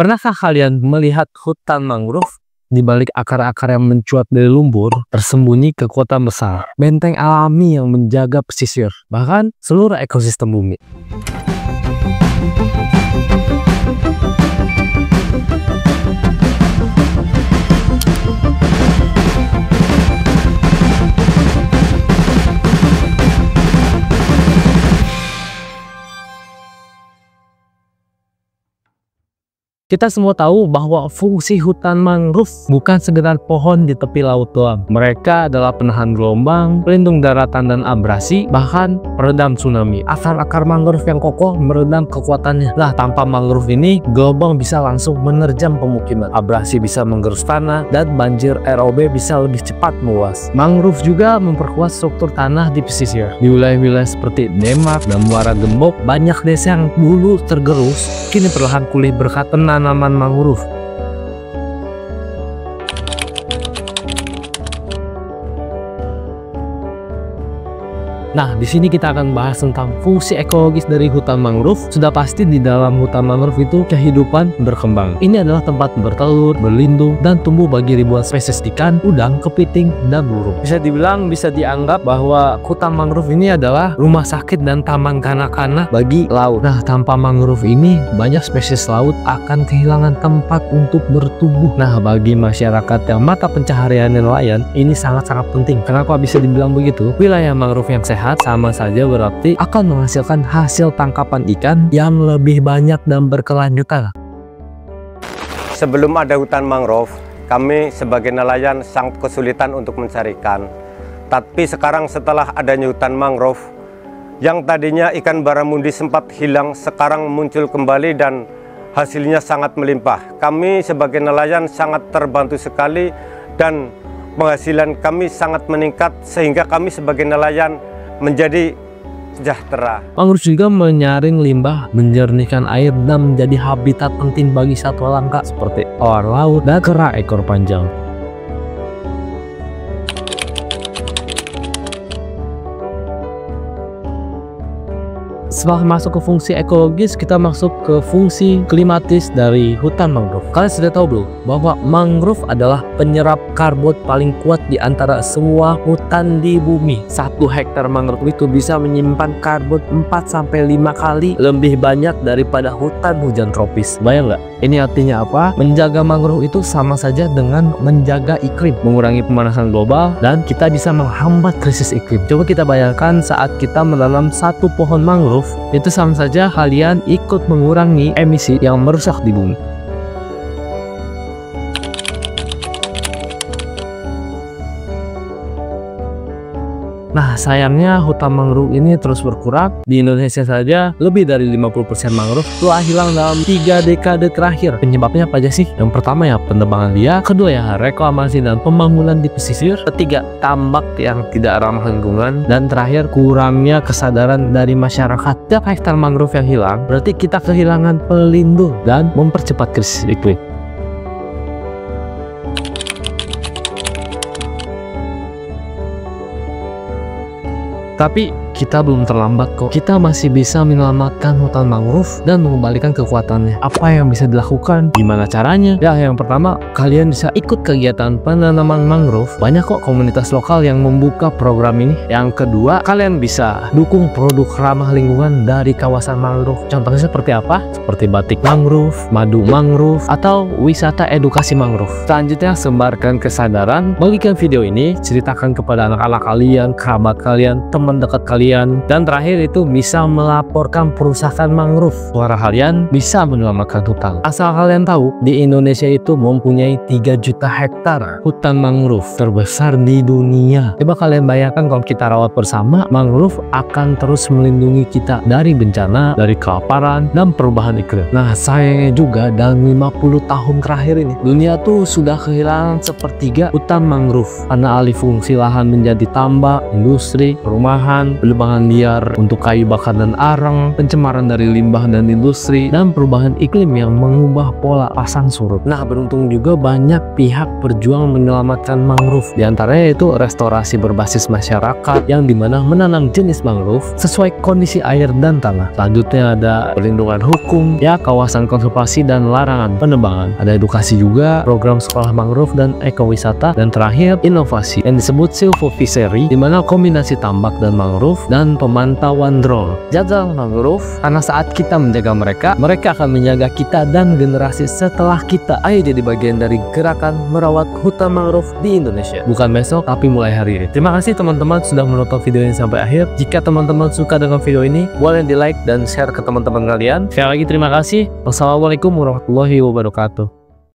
Pernahkah kalian melihat hutan mangrove? Di balik akar-akar yang mencuat dari lumpur, tersembunyi kekuatan besar. Benteng alami yang menjaga pesisir, bahkan seluruh ekosistem bumi. Kita semua tahu bahwa fungsi hutan mangrove bukan sekedar pohon di tepi laut doang. Mereka adalah penahan gelombang, pelindung daratan dan abrasi, bahkan peredam tsunami. Akar-akar mangrove yang kokoh meredam kekuatannya. Lah, tanpa mangrove ini, gelombang bisa langsung menerjang pemukiman. Abrasi bisa menggerus tanah, dan banjir ROB bisa lebih cepat meluas. Mangrove juga memperkuat struktur tanah di pesisir. Di wilayah-wilayah seperti Denmark dan Muara Gembok, banyak desa yang dulu tergerus, kini perlahan pulih berkat tanaman mangrove. Nah, di sini kita akan bahas tentang fungsi ekologis dari hutan mangrove. Sudah pasti di dalam hutan mangrove itu kehidupan berkembang. Ini adalah tempat bertelur, berlindung, dan tumbuh bagi ribuan spesies ikan, udang, kepiting, dan burung. Bisa dianggap bahwa hutan mangrove ini adalah rumah sakit dan taman kanak-kanak bagi laut. Nah, tanpa mangrove ini, banyak spesies laut akan kehilangan tempat untuk bertumbuh. Nah, bagi masyarakat yang mata pencaharian nelayan, ini sangat-sangat penting. Kenapa bisa dibilang begitu? Wilayah mangrove yang sehat sama saja berarti akan menghasilkan hasil tangkapan ikan yang lebih banyak dan berkelanjutan. Sebelum ada hutan mangrove, kami sebagai nelayan sangat kesulitan untuk mencari ikan. Tapi sekarang setelah adanya hutan mangrove, yang tadinya ikan baramundi sempat hilang, sekarang muncul kembali dan hasilnya sangat melimpah. Kami sebagai nelayan sangat terbantu sekali dan penghasilan kami sangat meningkat sehingga kami sebagai nelayan menjadi sejahtera. Mangrove juga menyaring limbah, menjernihkan air, dan menjadi habitat penting bagi satwa langka seperti oar laut dan kera ekor panjang. Setelah masuk ke fungsi ekologis, kita masuk ke fungsi klimatis dari hutan mangrove. Kalian sudah tahu belum bahwa mangrove adalah penyerap karbon paling kuat di antara semua hutan di bumi. 1 hektar mangrove itu bisa menyimpan karbon 4-5 kali lebih banyak daripada hutan hujan tropis. Bayang nggak? Ini artinya apa? Menjaga mangrove itu sama saja dengan menjaga iklim, mengurangi pemanasan global, dan kita bisa menghambat krisis iklim. Coba kita bayangkan saat kita menanam 1 pohon mangrove, itu sama saja kalian ikut mengurangi emisi yang merusak di bumi. Nah, sayangnya hutan mangrove ini terus berkurang. Di Indonesia saja lebih dari 50% mangrove telah hilang dalam 3 dekade terakhir. Penyebabnya apa aja sih? Yang pertama ya penebangan liar, kedua ya reklamasi dan pembangunan di pesisir, ketiga tambak yang tidak ramah lingkungan, dan terakhir kurangnya kesadaran dari masyarakat. Setiap hektar mangrove yang hilang berarti kita kehilangan pelindung dan mempercepat krisis iklim. Tapi kita belum terlambat kok. Kita masih bisa menyelamatkan hutan mangrove dan mengembalikan kekuatannya. Apa yang bisa dilakukan? Gimana caranya? Ya, yang pertama, kalian bisa ikut kegiatan penanaman mangrove. Banyak kok komunitas lokal yang membuka program ini. Yang kedua, kalian bisa dukung produk ramah lingkungan dari kawasan mangrove. Contohnya seperti apa? Seperti batik mangrove, madu mangrove, atau wisata edukasi mangrove. Selanjutnya, sebarkan kesadaran. Bagikan video ini, ceritakan kepada anak-anak kalian, kerabat kalian, teman dekat kalian, dan terakhir itu bisa melaporkan perusahaan mangrove. Suara kalian bisa menyelamatkan hutan. Asal kalian tahu, di Indonesia itu mempunyai 3 juta hektar hutan mangrove terbesar di dunia. Coba kalian bayangkan kalau kita rawat bersama, mangrove akan terus melindungi kita dari bencana, dari kelaparan, dan perubahan iklim. Nah, sayangnya juga dalam 50 tahun terakhir ini, dunia tuh sudah kehilangan 1/3 hutan mangrove karena alih fungsi lahan menjadi tambak, industri, perumahan, penebangan liar untuk kayu bakar dan arang, pencemaran dari limbah dan industri, dan perubahan iklim yang mengubah pola pasang surut. Nah, beruntung juga banyak pihak berjuang menyelamatkan mangrove. Di antaranya yaitu restorasi berbasis masyarakat yang dimana menanam jenis mangrove sesuai kondisi air dan tanah. Selanjutnya ada perlindungan hukum, ya kawasan konservasi dan larangan penebangan. Ada edukasi juga, program sekolah mangrove dan ekowisata, dan terakhir inovasi yang disebut silvofishery, di mana kombinasi tambak dan mangrove dan pemantauan drone. Jaga mangrove karena saat kita menjaga mereka, mereka akan menjaga kita dan generasi setelah kita. Ayo jadi bagian dari gerakan merawat hutan mangrove di Indonesia. Bukan besok, tapi mulai hari ini. Terima kasih teman-teman sudah menonton video ini sampai akhir. Jika teman-teman suka dengan video ini, boleh di like dan share ke teman-teman kalian. Sekali lagi terima kasih. Wassalamualaikum warahmatullahi wabarakatuh.